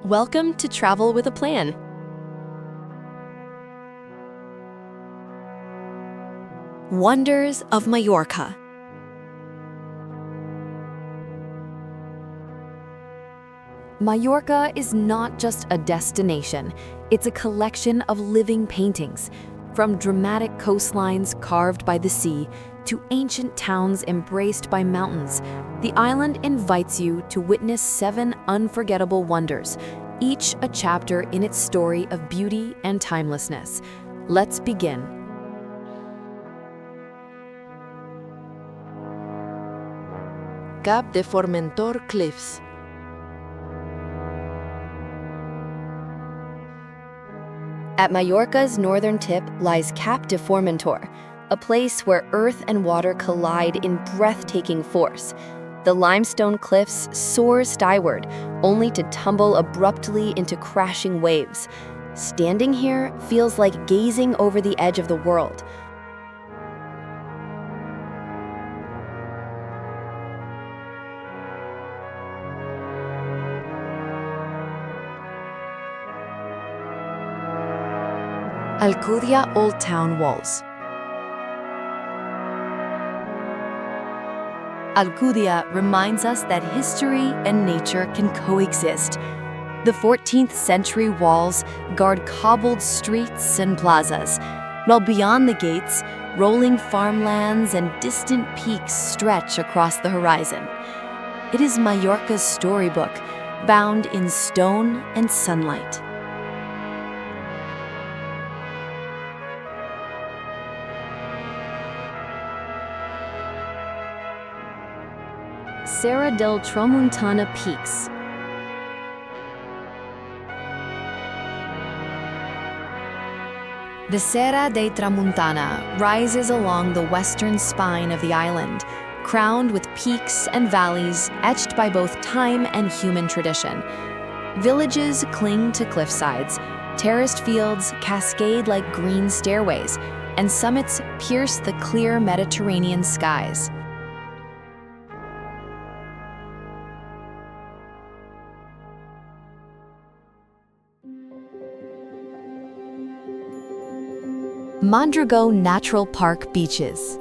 Welcome to Travel with a Plan. Wonders of Mallorca. Mallorca is not just a destination, it's a collection of living paintings. From dramatic coastlines carved by the sea to ancient towns embraced by mountains, the island invites you to witness 7 unforgettable wonders, each a chapter in its story of beauty and timelessness. Let's begin. Cap de Formentor Cliffs. At Mallorca's northern tip lies Cap de Formentor, a place where earth and water collide in breathtaking force. The limestone cliffs soar skyward, only to tumble abruptly into crashing waves. Standing here feels like gazing over the edge of the world. Alcudia Old Town Walls. Alcudia reminds us that history and nature can coexist. The 14th century walls guard cobbled streets and plazas, while beyond the gates, rolling farmlands and distant peaks stretch across the horizon. It is Mallorca's storybook, bound in stone and sunlight. Serra del Tramuntana Peaks. The Serra de Tramuntana rises along the western spine of the island, crowned with peaks and valleys etched by both time and human tradition. Villages cling to cliffsides, terraced fields cascade like green stairways, and summits pierce the clear Mediterranean skies. Mondragón Natural Park beaches.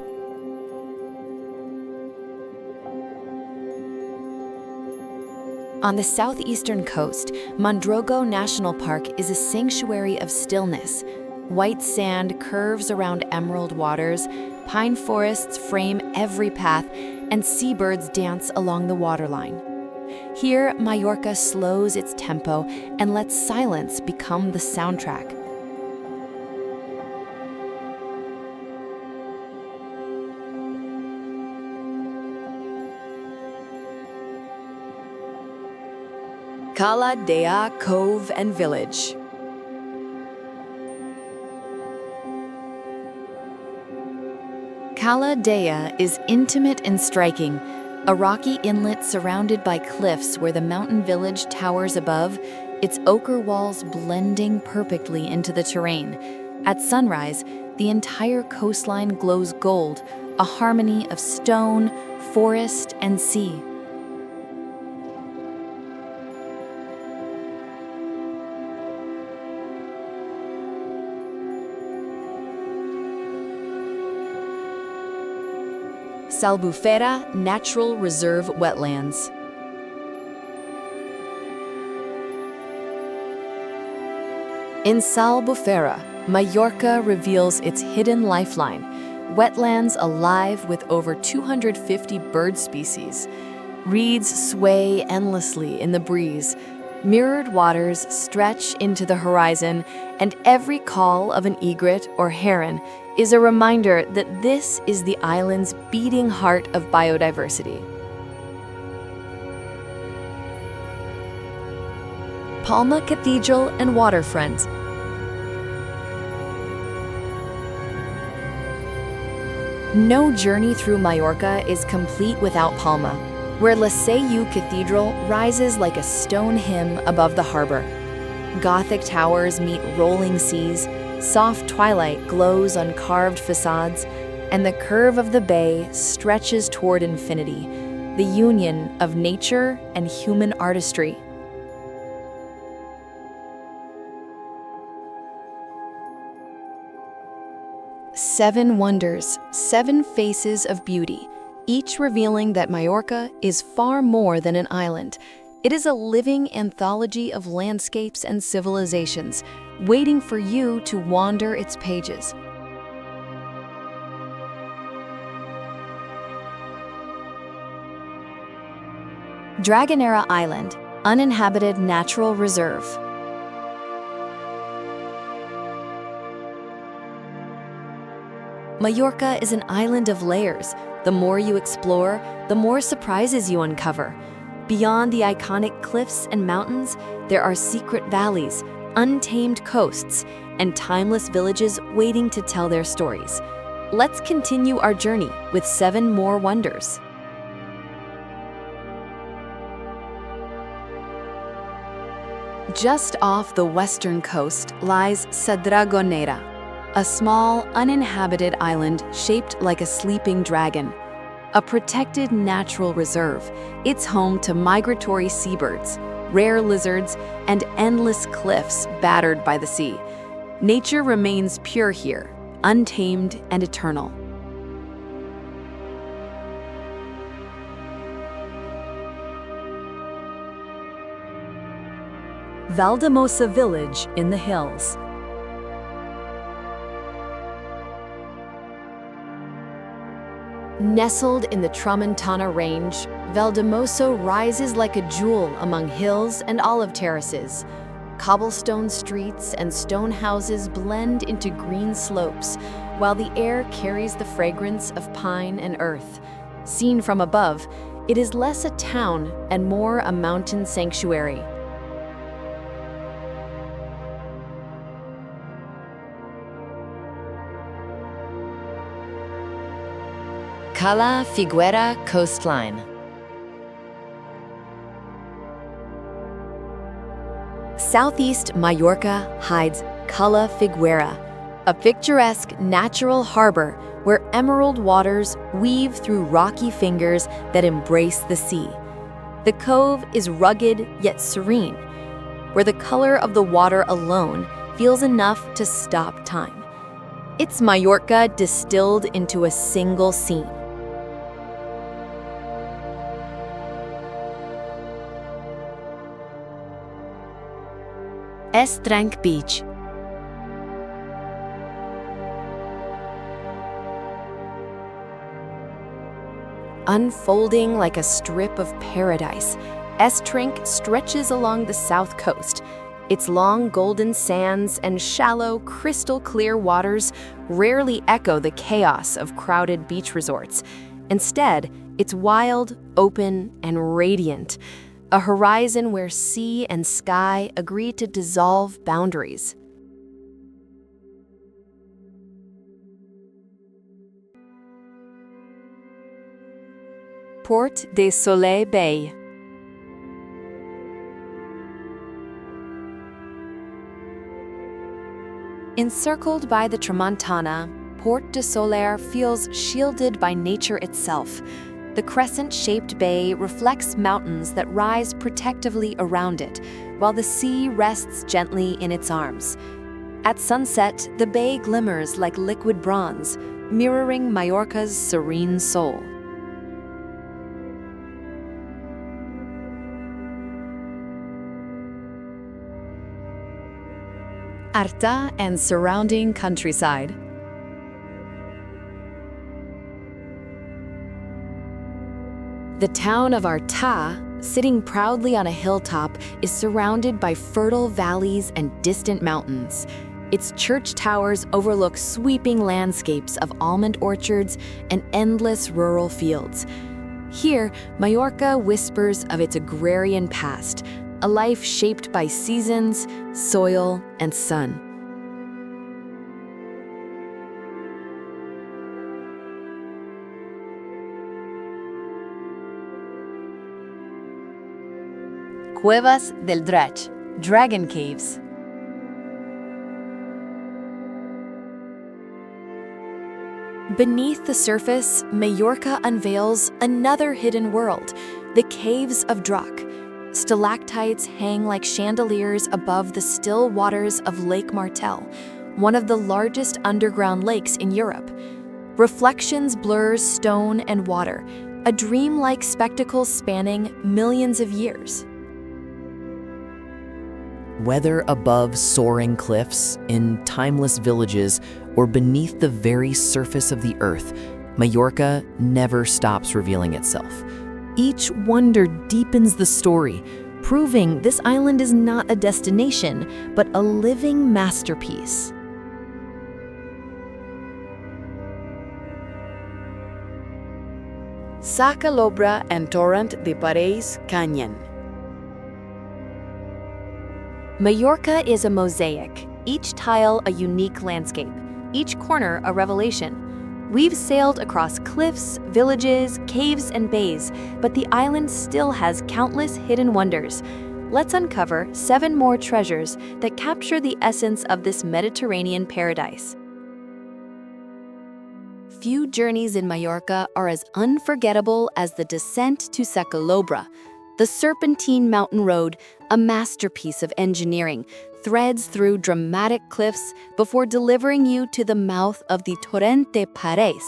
On the southeastern coast, Mondragón National Park is a sanctuary of stillness. White sand curves around emerald waters, pine forests frame every path, and seabirds dance along the waterline. Here, Mallorca slows its tempo and lets silence become the soundtrack. Cala Dea Cove and Village. Cala Dea is intimate and striking, a rocky inlet surrounded by cliffs where the mountain village towers above, its ochre walls blending perfectly into the terrain. At sunrise, the entire coastline glows gold, a harmony of stone, forest, and sea. Salbufera Natural Reserve Wetlands. In Salbufera, Mallorca reveals its hidden lifeline, wetlands alive with over 250 bird species. Reeds sway endlessly in the breeze, mirrored waters stretch into the horizon, and every call of an egret or heron is a reminder that this is the island's beating heart of biodiversity. Palma Cathedral and Waterfront. No journey through Mallorca is complete without Palma, where La Seu Cathedral rises like a stone hymn above the harbor. Gothic towers meet rolling seas, soft twilight glows on carved facades, and the curve of the bay stretches toward infinity, the union of nature and human artistry. 7 wonders, 7 faces of beauty, each revealing that Mallorca is far more than an island. It is a living anthology of landscapes and civilizations, waiting for you to wander its pages. Dragonera Island, uninhabited natural reserve. Mallorca is an island of layers. The more you explore, the more surprises you uncover. Beyond the iconic cliffs and mountains, there are secret valleys, untamed coasts, and timeless villages waiting to tell their stories. Let's continue our journey with 7 more wonders. Just off the western coast lies Dragonera, a small, uninhabited island shaped like a sleeping dragon. A protected natural reserve, it's home to migratory seabirds, rare lizards, and endless cliffs battered by the sea. Nature remains pure here, untamed and eternal. Valdemosa village in the hills. Nestled in the Tramontana Range, Valdemoso rises like a jewel among hills and olive terraces. Cobblestone streets and stone houses blend into green slopes, while the air carries the fragrance of pine and earth. Seen from above, it is less a town and more a mountain sanctuary. Cala Figuera coastline. Southeast Mallorca hides Cala Figuera, a picturesque natural harbor where emerald waters weave through rocky fingers that embrace the sea. The cove is rugged yet serene, where the color of the water alone feels enough to stop time. It's Mallorca distilled into a single scene. Estranc Beach. Unfolding like a strip of paradise, Estranc stretches along the south coast. Its long golden sands and shallow, crystal-clear waters rarely echo the chaos of crowded beach resorts. Instead, it's wild, open, and radiant, a horizon where sea and sky agree to dissolve boundaries. Port de Soleil Bay. Encircled by the Tramontana, Port de Soleil feels shielded by nature itself. The crescent-shaped bay reflects mountains that rise protectively around it, while the sea rests gently in its arms. At sunset, the bay glimmers like liquid bronze, mirroring Mallorca's serene soul. Arta and surrounding countryside. The town of Arta, sitting proudly on a hilltop, is surrounded by fertile valleys and distant mountains. Its church towers overlook sweeping landscapes of almond orchards and endless rural fields. Here, Mallorca whispers of its agrarian past, a life shaped by seasons, soil, and sun. Cuevas del Drech, Dragon Caves. Beneath the surface, Mallorca unveils another hidden world, the Caves of Drac. Stalactites hang like chandeliers above the still waters of Lake Martel, one of the largest underground lakes in Europe. Reflections blur stone and water, a dreamlike spectacle spanning millions of years. Whether above soaring cliffs, in timeless villages, or beneath the very surface of the earth, Mallorca never stops revealing itself. Each wonder deepens the story, proving this island is not a destination, but a living masterpiece. Sa Calobra and Torrent de Pareis Canyon. Mallorca is a mosaic, each tile a unique landscape, each corner a revelation. We've sailed across cliffs, villages, caves, and bays, but the island still has countless hidden wonders. Let's uncover 7 more treasures that capture the essence of this Mediterranean paradise. Few journeys in Mallorca are as unforgettable as the descent to Sa Calobra. The serpentine mountain road, a masterpiece of engineering, threads through dramatic cliffs before delivering you to the mouth of the Torrent de Pareis,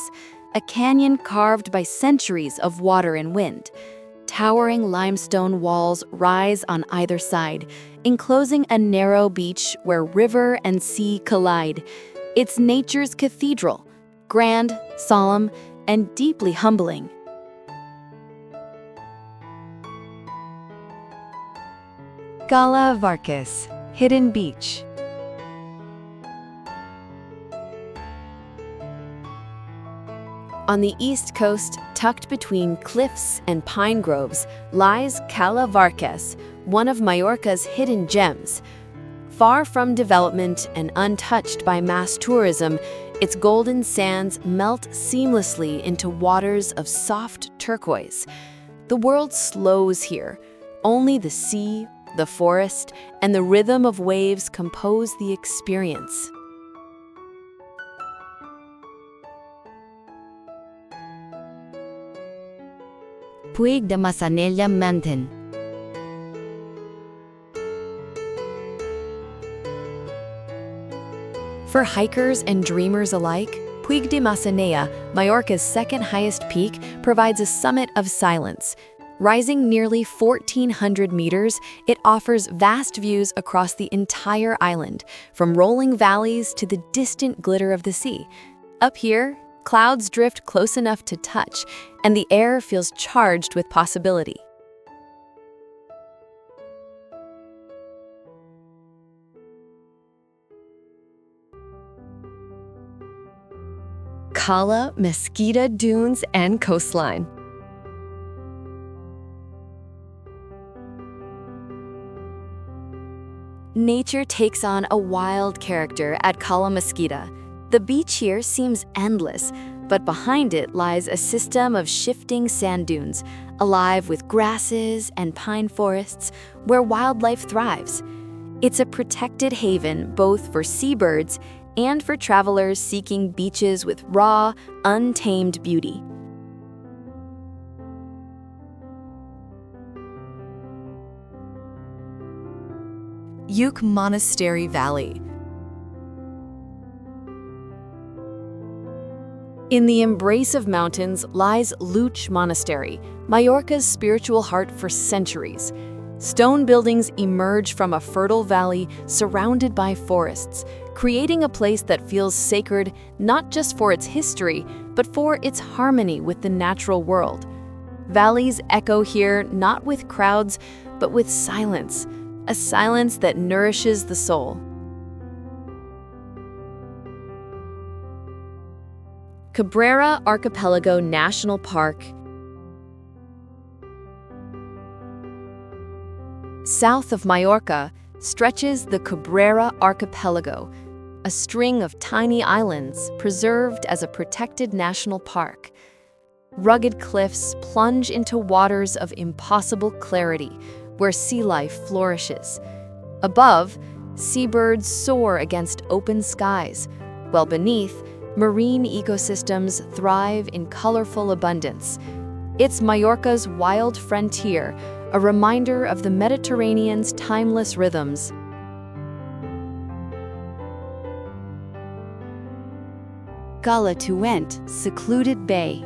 a canyon carved by centuries of water and wind. Towering limestone walls rise on either side, enclosing a narrow beach where river and sea collide. It's nature's cathedral, grand, solemn, and deeply humbling. Cala Varques, Hidden Beach. On the east coast, tucked between cliffs and pine groves, lies Cala Varques, one of Mallorca's hidden gems. Far from development and untouched by mass tourism, its golden sands melt seamlessly into waters of soft turquoise. The world slows here. Only the sea, the forest, and the rhythm of waves compose the experience. Puig de Massanella Mountain. For hikers and dreamers alike, Puig de Massanella, Mallorca's second highest peak, provides a summit of silence. Rising nearly 1,400 meters, it offers vast views across the entire island, from rolling valleys to the distant glitter of the sea. Up here, clouds drift close enough to touch, and the air feels charged with possibility. Cala Mesquita Dunes and Coastline. Nature takes on a wild character at Cala Mesquita. The beach here seems endless, but behind it lies a system of shifting sand dunes, alive with grasses and pine forests where wildlife thrives. It's a protected haven both for seabirds and for travelers seeking beaches with raw, untamed beauty. Uke Monastery Valley. In the embrace of mountains lies Luch Monastery, Mallorca's spiritual heart for centuries. Stone buildings emerge from a fertile valley surrounded by forests, creating a place that feels sacred not just for its history, but for its harmony with the natural world. Valleys echo here not with crowds, but with silence, a silence that nourishes the soul. Cabrera Archipelago National Park. South of Mallorca stretches the Cabrera Archipelago, a string of tiny islands preserved as a protected national park. Rugged cliffs plunge into waters of impossible clarity, where sea life flourishes. Above, seabirds soar against open skies, while beneath, marine ecosystems thrive in colorful abundance. It's Mallorca's wild frontier, a reminder of the Mediterranean's timeless rhythms. Cala Tuent, secluded bay.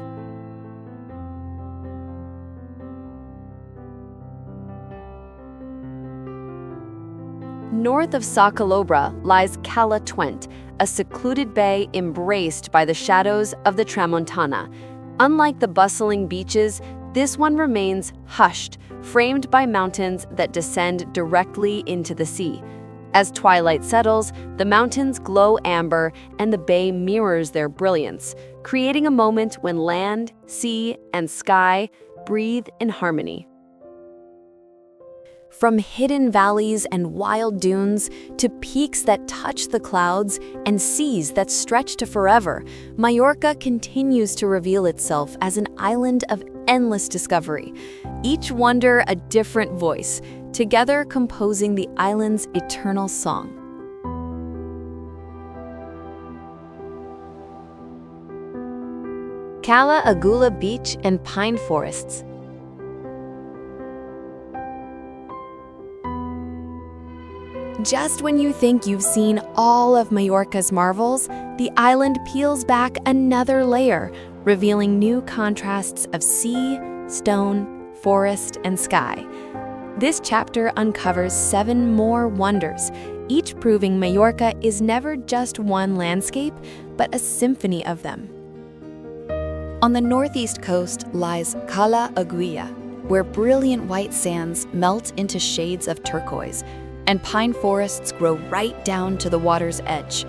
North of Sa Calobra lies Cala Twent, a secluded bay embraced by the shadows of the Tramontana. Unlike the bustling beaches, this one remains hushed, framed by mountains that descend directly into the sea. As twilight settles, the mountains glow amber and the bay mirrors their brilliance, creating a moment when land, sea, and sky breathe in harmony. From hidden valleys and wild dunes to peaks that touch the clouds and seas that stretch to forever, Mallorca continues to reveal itself as an island of endless discovery, each wonder a different voice, together composing the island's eternal song. Cala Agula Beach and pine forests. Just when you think you've seen all of Mallorca's marvels, the island peels back another layer, revealing new contrasts of sea, stone, forest, and sky. This chapter uncovers 7 more wonders, each proving Mallorca is never just one landscape, but a symphony of them. On the northeast coast lies Cala Aguilla, where brilliant white sands melt into shades of turquoise, and pine forests grow right down to the water's edge.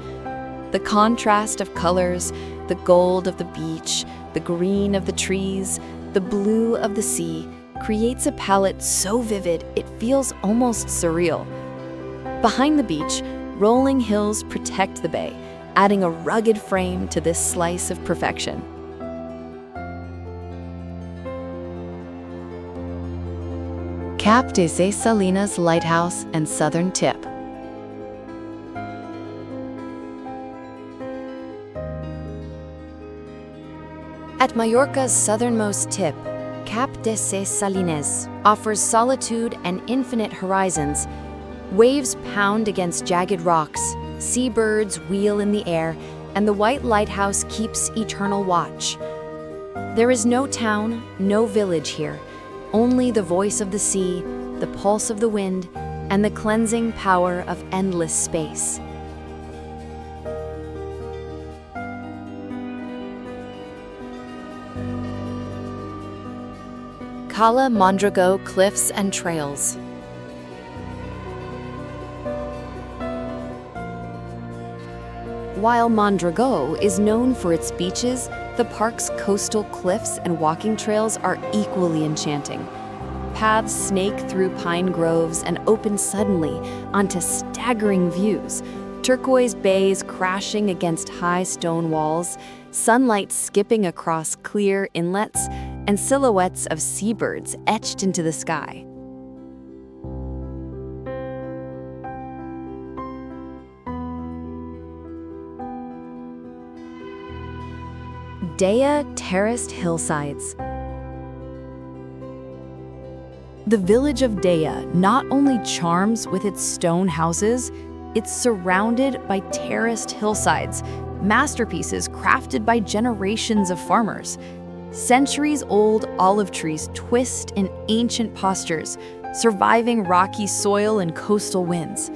The contrast of colors, the gold of the beach, the green of the trees, the blue of the sea, creates a palette so vivid it feels almost surreal. Behind the beach, rolling hills protect the bay, adding a rugged frame to this slice of perfection. Cap de Ses Salinas Lighthouse and Southern Tip. At Mallorca's southernmost tip, Cap de Ses Salines offers solitude and infinite horizons. Waves pound against jagged rocks, seabirds wheel in the air, and the white lighthouse keeps eternal watch. There is no town, no village here, only the voice of the sea, the pulse of the wind, and the cleansing power of endless space. Cala Mondragó Cliffs and Trails. While Mondragó is known for its beaches, the park's coastal cliffs and walking trails are equally enchanting. Paths snake through pine groves and open suddenly onto staggering views. Turquoise bays crashing against high stone walls, sunlight skipping across clear inlets, and silhouettes of seabirds etched into the sky. Daya terraced hillsides. The village of Daya not only charms with its stone houses, it's surrounded by terraced hillsides, masterpieces crafted by generations of farmers. Centuries-old olive trees twist in ancient postures, surviving rocky soil and coastal winds.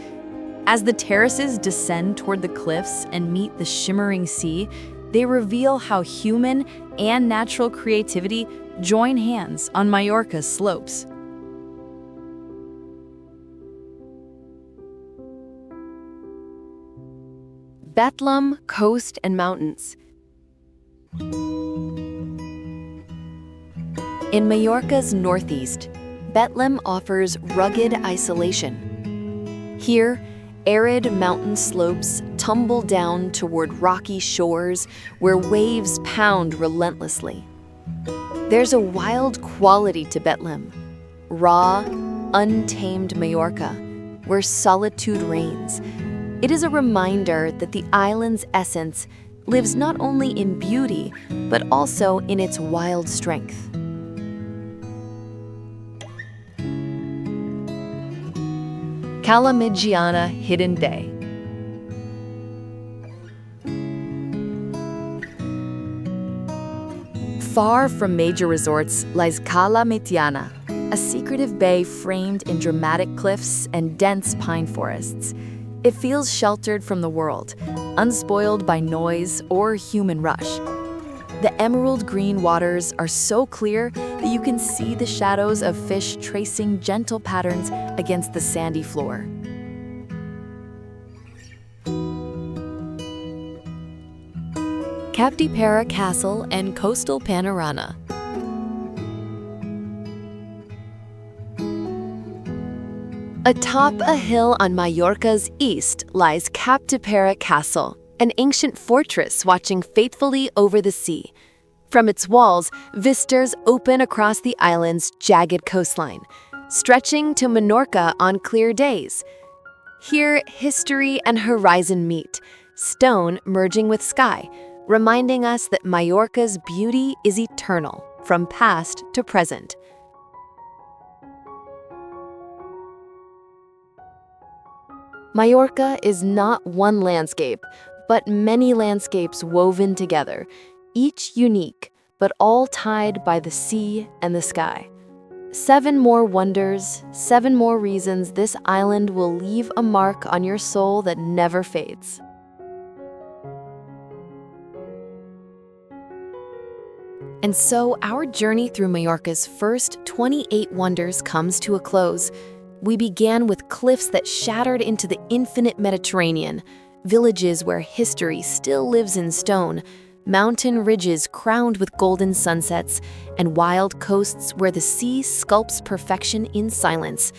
As the terraces descend toward the cliffs and meet the shimmering sea, they reveal how human and natural creativity join hands on Mallorca's slopes. Bethlem, Coast and Mountains. In Mallorca's northeast, Bethlem offers rugged isolation. Here, arid mountain slopes tumble down toward rocky shores where waves pound relentlessly. There's a wild quality to Bethlem, raw, untamed Mallorca, where solitude reigns. It is a reminder that the island's essence lives not only in beauty, but also in its wild strength. Cala Migiana Hidden Bay. Far from major resorts lies Cala Metiana, a secretive bay framed in dramatic cliffs and dense pine forests. It feels sheltered from the world, unspoiled by noise or human rush. The emerald green waters are so clear that you can see the shadows of fish tracing gentle patterns against the sandy floor. Capdepera Castle and Coastal Panorama. Atop a hill on Mallorca's east lies Capdepera Castle, an ancient fortress watching faithfully over the sea. From its walls, vistas open across the island's jagged coastline, stretching to Mallorca on clear days. Here, history and horizon meet, stone merging with sky, reminding us that Mallorca's beauty is eternal, from past to present. Mallorca is not one landscape, but many landscapes woven together, each unique, but all tied by the sea and the sky. 7 more wonders, 7 more reasons this island will leave a mark on your soul that never fades. And so our journey through Mallorca's first 28 wonders comes to a close. We began with cliffs that shattered into the infinite Mediterranean, villages where history still lives in stone, mountain ridges crowned with golden sunsets, and wild coasts where the sea sculpts perfection in silence.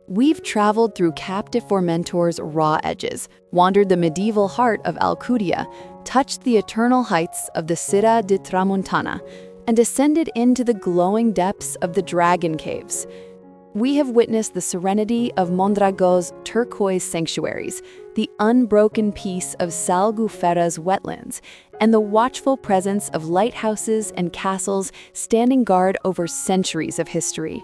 We've traveled through Cap de Formentor's raw edges, wandered the medieval heart of Alcudia, touched the eternal heights of the Sierra de Tramuntana, and descended into the glowing depths of the Dragon Caves. We have witnessed the serenity of Mondragó's turquoise sanctuaries, the unbroken peace of Salgufera's wetlands, and the watchful presence of lighthouses and castles standing guard over centuries of history.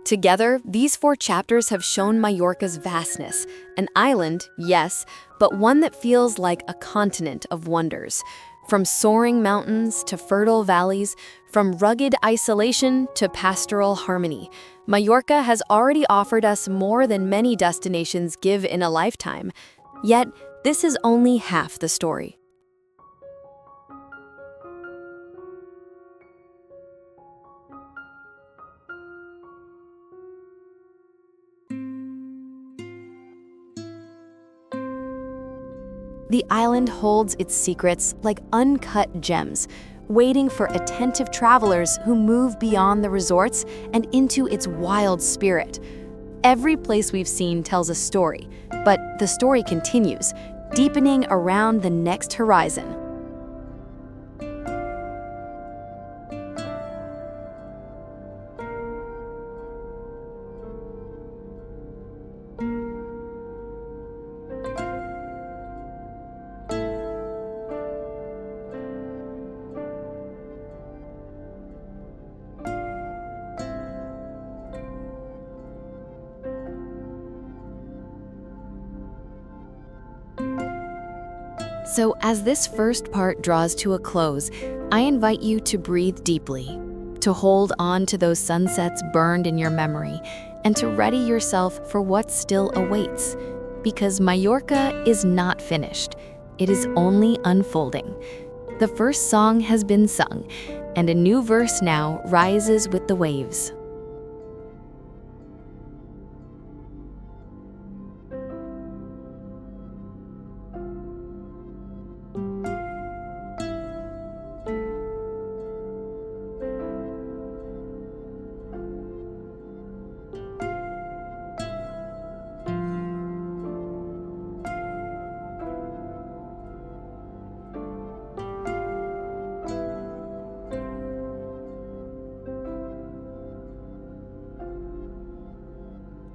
Together, these 4 chapters have shown Mallorca's vastness, an island, yes, but one that feels like a continent of wonders. From soaring mountains to fertile valleys, from rugged isolation to pastoral harmony, Mallorca has already offered us more than many destinations give in a lifetime. Yet, this is only half the story. The island holds its secrets like uncut gems, waiting for attentive travelers who move beyond the resorts and into its wild spirit. Every place we've seen tells a story, but the story continues, deepening around the next horizon. So as this first part draws to a close, I invite you to breathe deeply, to hold on to those sunsets burned in your memory, and to ready yourself for what still awaits. Because Mallorca is not finished, it is only unfolding. The first song has been sung, and a new verse now rises with the waves.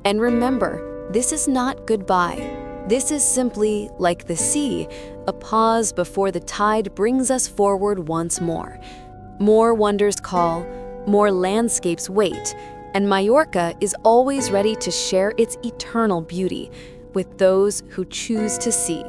And remember, this is not goodbye. This is simply, like the sea, a pause before the tide brings us forward once more. More wonders call, more landscapes wait, and Mallorca is always ready to share its eternal beauty with those who choose to see.